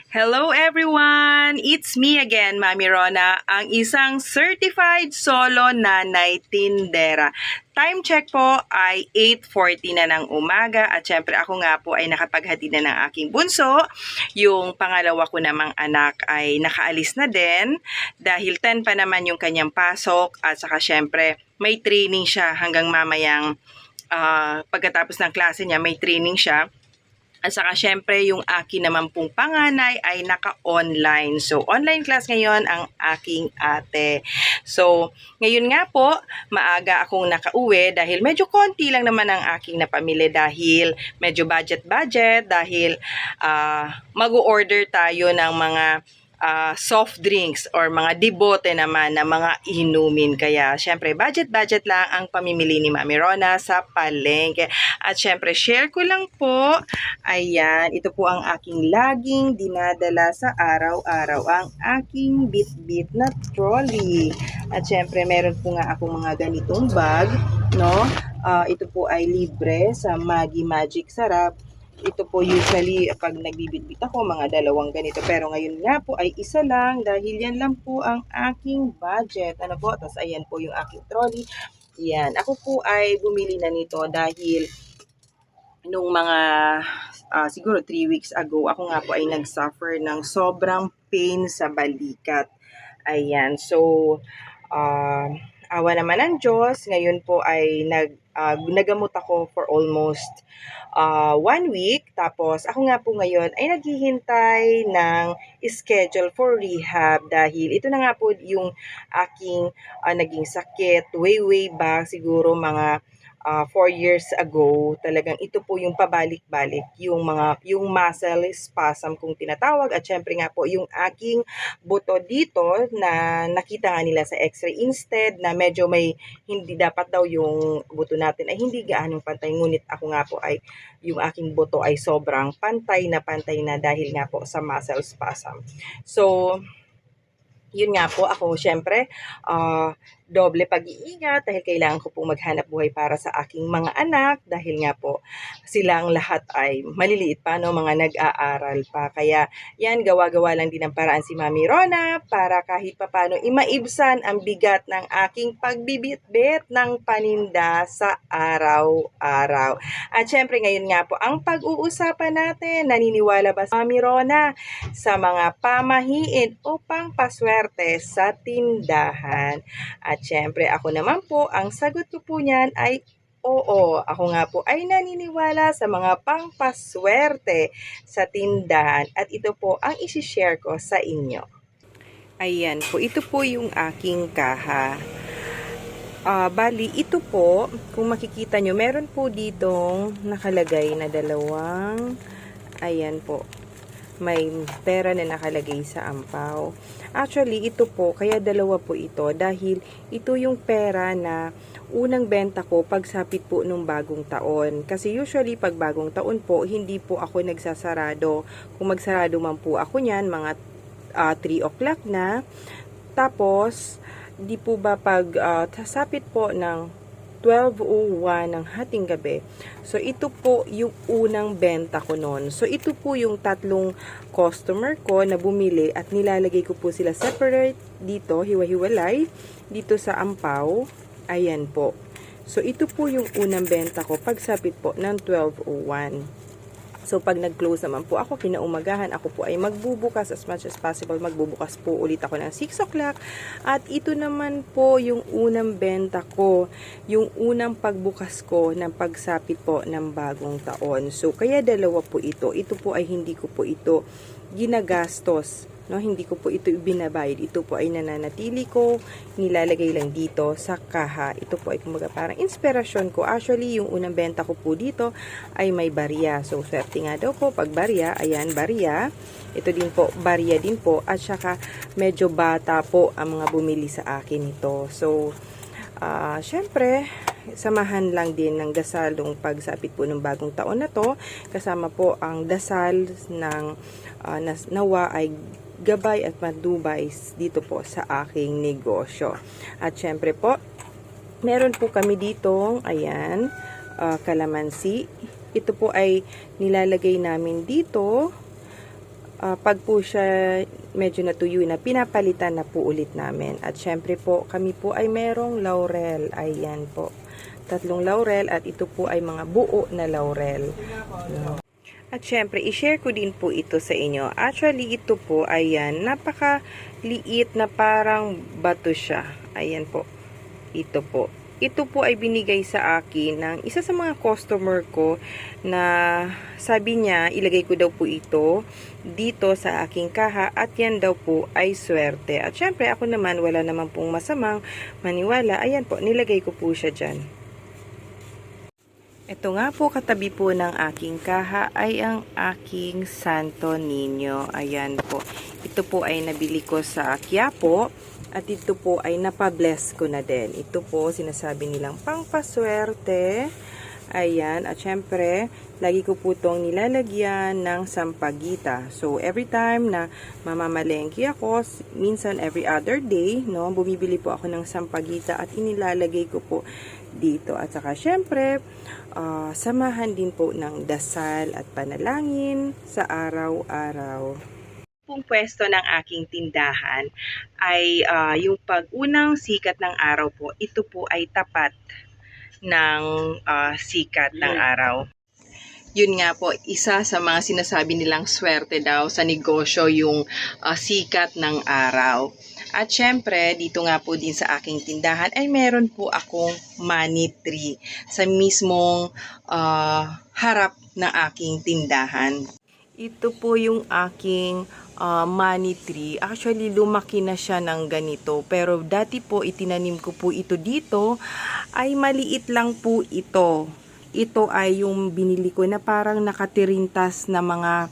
Hello everyone! It's me again, Mami Rona, ang isang certified solo nanay tindera. Time check po ay 8:40 na ng umaga at syempre ako nga po ay nakapaghatid na ng aking bunso. Yung pangalawa ko namang anak ay nakaalis na din dahil 10 pa naman yung kanyang pasok at saka syempre may training siya hanggang mamayang pagkatapos ng klase niya may training siya. At saka syempre yung akin naman pong panganay ay naka-online. So online class ngayon ang aking ate. So ngayon nga po, maaga akong nakauwi dahil medyo konti lang naman ang aking napamili dahil medyo budget dahil mag-order tayo ng mga soft drinks or mga debote naman na mga inumin. Kaya, syempre, budget lang ang pamimili ni Mami Rona sa palengke. At syempre, share ko lang po. Ayan, ito po ang aking laging dinadala sa araw-araw. Ang aking bit-bit na trolley. At syempre, meron po nga akong mga ganitong bag, no? Ito po ay libre sa Maggi Magic Sarap. Ito po usually pag nagbibitbit ako mga dalawang ganito, pero ngayon nga po ay isa lang dahil yan lang po ang aking budget. Ano po? Tapos ayan po yung aking trolley. Yan. Ako po ay bumili na nito dahil nung mga siguro 3 weeks ago, ako nga po ay nagsuffer ng sobrang pain sa balikat. Ayan. So, awa naman ng Diyos, ngayon po ay nagamot ako for almost 1 week. Tapos ako nga po ngayon ay naghihintay ng schedule for rehab dahil ito na nga po yung aking naging sakit way back siguro mga 4 years ago. Talagang ito po yung pabalik-balik yung muscle spasm kung tinatawag at syempre nga po yung aking buto dito na nakita nga nila sa x-ray instead na medyo may hindi dapat daw yung buto natin ay hindi gaanong pantay, ngunit ako nga po ay yung aking buto ay sobrang pantay na dahil nga po sa muscle spasm. So yun nga po ako syempre doble pag-iingat dahil kailangan ko pong maghanap buhay para sa aking mga anak dahil nga po silang lahat ay maliliit pa, no, mga nag-aaral pa. Kaya yan, gawa-gawa lang din ng paraan si Mami Rona para kahit papano imaibsan ang bigat ng aking pagbibitbit ng paninda sa araw-araw. At syempre ngayon nga po ang pag-uusapan natin, naniniwala ba Mami Rona sa mga pamahiin upang paswerte sa tindahan? At syempre, ako naman po, ang sagot ko po niyan ay oo. Ako nga po ay naniniwala sa mga pangpaswerte sa tindahan at ito po ang isi-share ko sa inyo. Ayan po, ito po yung aking kaha. Bali, ito po, kung makikita nyo, meron po ditong nakalagay na dalawang, ayan po, may pera na nakalagay sa ampaw. Actually, ito po, kaya dalawa po ito dahil ito yung pera na unang benta ko pagsapit po nung bagong taon. Kasi usually pag bagong taon po, hindi po ako nagsasarado. Kung magsarado man po ako niyan, mga 3 o'clock na. Tapos, di po ba pag sasapit po ng 12:01 ng hating gabi. So, ito po yung unang benta ko noon. So, ito po yung tatlong customer ko na bumili at nilalagay ko po sila separate dito, hiwa-hiwalay, dito sa ampaw. Ayan po. So, ito po yung unang benta ko pagsapit po ng 12:01. So, pag nag-close naman po ako, kinaumagahan, ako po ay magbubukas as much as possible. Magbubukas po ulit ako ng 6 o'clock. At ito naman po yung unang benta ko, yung unang pagbukas ko ng pagsapit po ng bagong taon. So, kaya dalawa po ito. Ito po ay hindi ko po ito ginagastos. No, hindi ko po ito ibinabayad. Ito po ay nananatili ko, nilalagay lang dito sa kaha. Ito po ay kumaga parang inspirasyon ko. Actually, yung unang benta ko po dito ay may barya. So, swerte nga daw po pag barya. Ayan, barya. Ito din po, barya din po. At saka, medyo bata po ang mga bumili sa akin ito. So, syempre, samahan lang din ng dasal ng pagsapit po ng bagong taon na to. Kasama po ang dasal ng nawa ay gabay at matubay dito po sa aking negosyo. At syempre po, meron po kami ditong, ayan, kalamansi. Ito po ay nilalagay namin dito pag po siya medyo natuyo na, pinapalitan na po ulit namin. At syempre po, kami po ay merong laurel. Ayan po. 3 laurel at ito po ay mga buo na laurel. No? At syempre, i-share ko din po ito sa inyo. Actually, ito po, ayan, napakaliit na parang bato siya. Ayan po. Ito po. Ito po ay binigay sa akin ng isa sa mga customer ko na sabi niya, ilagay ko daw po ito dito sa aking kaha at yan daw po ay swerte. At syempre, ako naman, wala naman pong masamang maniwala. Ayan po, nilagay ko po siya dyan. Ito nga po, katabi po ng aking kaha ay ang aking Santo Niño. Ayan po. Ito po ay nabili ko sa Quiapo. At ito po ay napabless ko na din. Ito po, sinasabi nilang pangpaswerte. Ayan. At syempre, lagi ko po itong nilalagyan ng sampagita. So, every time na mamamalengke ako, minsan every other day, no, bumibili po ako ng sampagita at inilalagay ko po dito. At saka, syempre, samahan din po ng dasal at panalangin sa araw-araw. Pong pwesto ng aking tindahan ay yung pag-unang sikat ng araw po, ito po ay tapat ng sikat ng araw. Yun nga po, isa sa mga sinasabi nilang swerte daw sa negosyo yung sikat ng araw. At syempre, dito nga po din sa aking tindahan ay meron po akong money tree sa mismong harap ng aking tindahan. Ito po yung aking money tree. Actually, lumaki na siya ng ganito. Pero dati po, itinanim ko po ito dito. Ay maliit lang po ito. Ito ay yung binili ko na parang nakatirintas na mga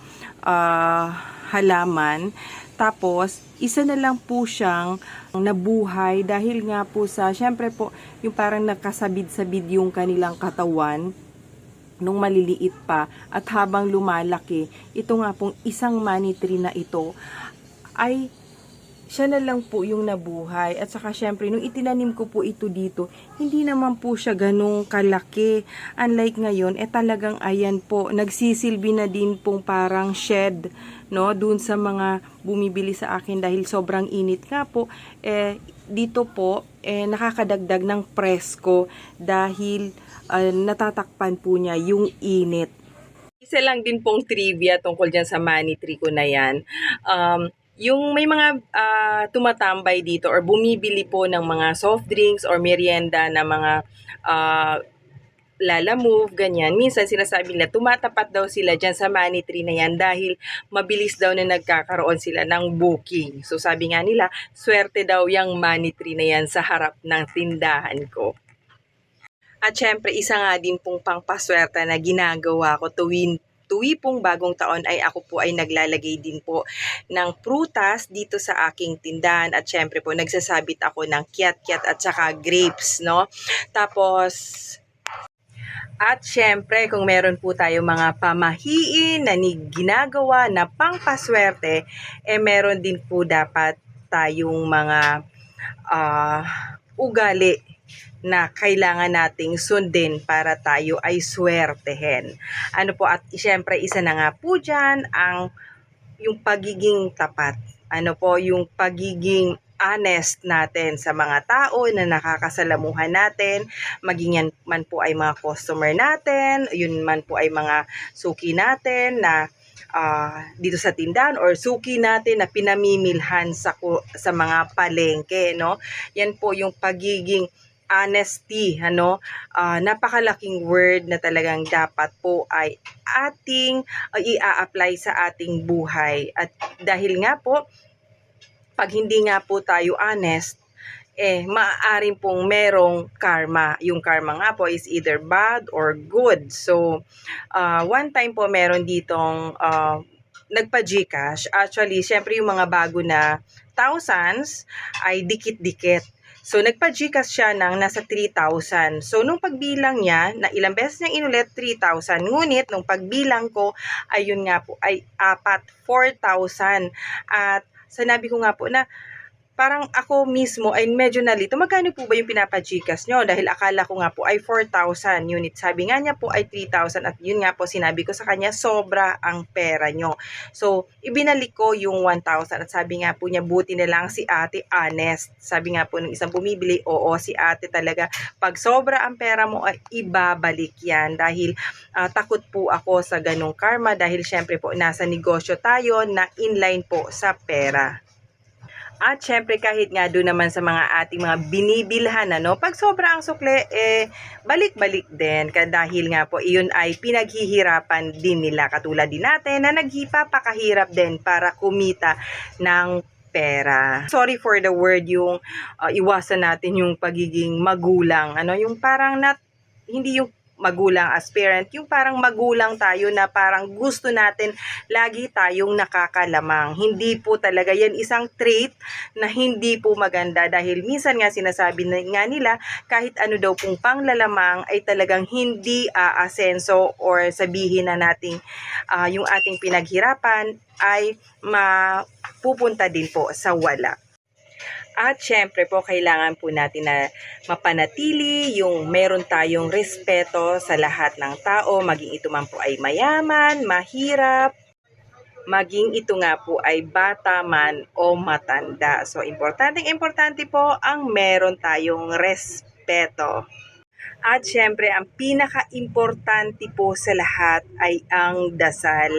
halaman. Tapos, isa na lang po siyang nabuhay dahil nga po sa, syempre po, yung parang nakasabid-sabid yung kanilang katawan nung maliliit pa at habang lumalaki, ito nga pong isang money tree na ito ay siya na lang po yung nabuhay. At saka syempre, nung itinanim ko po ito dito, hindi naman po siya ganong kalaki. Unlike ngayon, talagang ayan po, nagsisilbi na din pong parang shed, no, dun sa mga bumibili sa akin dahil sobrang init nga po. Dito po, nakakadagdag ng presko dahil natatakpan po niya yung init. Isa lang din pong trivia tungkol dyan sa money tree ko na yan. Yung may mga tumatambay dito or bumibili po ng mga soft drinks or merienda na mga Lala Move, ganyan. Minsan sinasabi nila, tumatapat daw sila dyan sa money tree na yan dahil mabilis daw na nagkakaroon sila ng booking. So sabi nga nila, swerte daw yung money tree na yan sa harap ng tindahan ko. At syempre, isa nga din pong pangpaswerte na ginagawa ko tuwi pong bagong taon ay ako po ay naglalagay din po ng prutas dito sa aking tindahan. At syempre po, nagsasabit ako ng kiat-kiat at saka grapes, no? Tapos, at syempre, kung meron po tayo mga pamahiin na ginagawa na pangpaswerte, meron din po dapat tayong mga ugali na kailangan nating sundin para tayo ay swertehin. Ano po, at syempre, isa na nga po dyan yung pagiging tapat. Ano po, yung pagiging honest natin sa mga tao na nakakasalamuhan natin, maging yan man po ay mga customer natin, yun man po ay mga suki natin na dito sa tindahan or suki natin na pinamimilhan sa mga palengke, no? Yan po yung pagiging honesty, ano? Napakalaking word na talagang dapat po ay ating i-a-apply sa ating buhay. At dahil nga po, pag hindi nga po tayo honest, maaaring pong merong karma. Yung karma nga po is either bad or good. So, one time po meron ditong nagpa-GCash. Actually, syempre yung mga bago na thousands ay dikit-dikit. So, nagpa-GCash siya ng nasa 3,000. So, nung pagbilang niya, na ilang beses niyang inulit, 3,000. Ngunit, nung pagbilang ko, ayun nga po, ay 4,000. At sinabi ko nga po na, parang ako mismo ay medyo nalito. Magkano po ba yung pinapa-GCash nyo? Dahil akala ko nga po ay 4,000 unit. Sabi nga niya po ay 3,000 at yun nga po sinabi ko sa kanya, sobra ang pera nyo. So, ibinalik ko yung 1,000 at sabi nga po niya, buti na lang si ate honest. Sabi nga po ng isang bumibili, oo, si ate talaga, pag sobra ang pera mo ay ibabalik yan. Dahil takot po ako sa ganong karma dahil syempre po nasa negosyo tayo na inline po sa pera. At syempre kahit nga doon naman sa mga ating mga binibilhan, ano, pag sobra ang sukle, balik-balik din. Dahil nga po, iyon ay pinaghihirapan din nila. Katulad din natin na naghipapakahirap din para kumita ng pera. Sorry for the word, yung iwasan natin yung pagiging magulang. Ano, yung parang hindi yung magulang as parent, yung parang magulang tayo na parang gusto natin lagi tayong nakakalamang. Hindi po talaga yan isang trait na hindi po maganda dahil minsan nga sinasabi nga nila kahit ano daw pong panglalamang ay talagang hindi aasenso or sabihin na nating yung ating pinaghirapan ay mapupunta din po sa wala. At syempre po, kailangan po natin na mapanatili yung meron tayong respeto sa lahat ng tao, maging ito man po ay mayaman, mahirap, maging ito nga po ay bata man o matanda. So, importante po ang meron tayong respeto. At syempre, ang pinaka-importante po sa lahat ay ang dasal.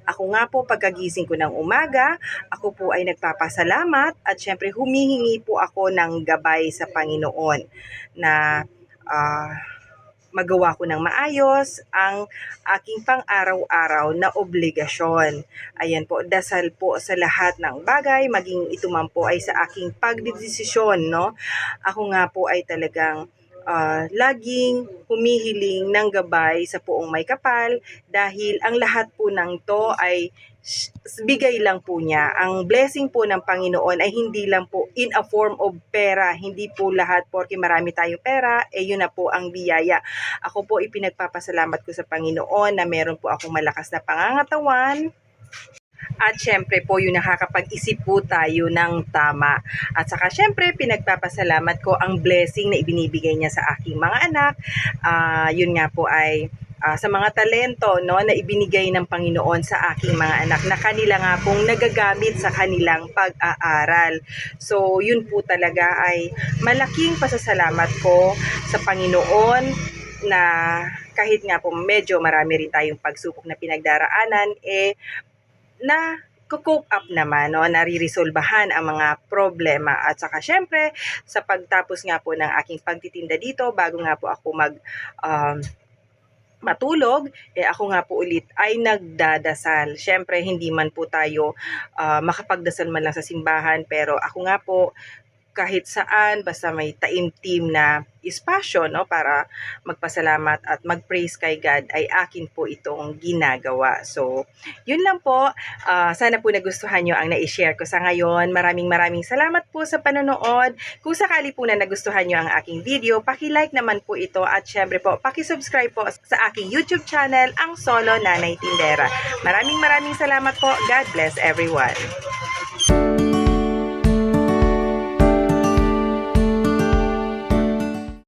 Ako nga po, pagkagising ko ng umaga, ako po ay nagpapasalamat at syempre humihingi po ako ng gabay sa Panginoon na magawa ko ng maayos ang aking pang-araw-araw na obligasyon. Ayan po, dasal po sa lahat ng bagay, maging ito man po ay sa aking pagdedesisyon, no? Ako nga po ay talagang laging humihiling ng gabay sa Poong May Kapal dahil ang lahat po ng to ay bigay lang po niya. Ang blessing po ng Panginoon ay hindi lang po in a form of pera. Hindi po lahat porke marami tayong pera, yun na po ang biyaya. Ako po ipinagpapasalamat ko sa Panginoon na meron po akong malakas na pangangatawan. At syempre po yung nakakapag-isip po tayo ng tama. At saka syempre pinagpapasalamat ko ang blessing na ibinibigay niya sa aking mga anak. Yun nga po ay sa mga talento, no, na ibinigay ng Panginoon sa aking mga anak na kanila nga pong nagagamit sa kanilang pag-aaral. So yun po talaga ay malaking pasasalamat ko sa Panginoon na kahit nga po medyo marami rin tayong pagsubok na pinagdaraanan, na cope up naman, no, nariresolbahan ang mga problema. At saka syempre, sa pagtapos nga po ng aking pagtitinda dito, bago nga po ako matulog, ako nga po ulit ay nagdadasal. Syempre, hindi man po tayo makapagdasal man lang sa simbahan, pero ako nga po, kahit saan, basta may taimtim na espasyo, no, para magpasalamat at mag-praise kay God, ay akin po itong ginagawa. So, yun lang po. Sana po nagustuhan nyo ang na-share ko sa ngayon. Maraming salamat po sa panonood. Kung sakali po na nagustuhan nyo ang aking video, paki-like naman po ito at syempre po, paki-subscribe po sa aking YouTube channel, ang Solo Nanay Tindera. Maraming salamat po. God bless everyone.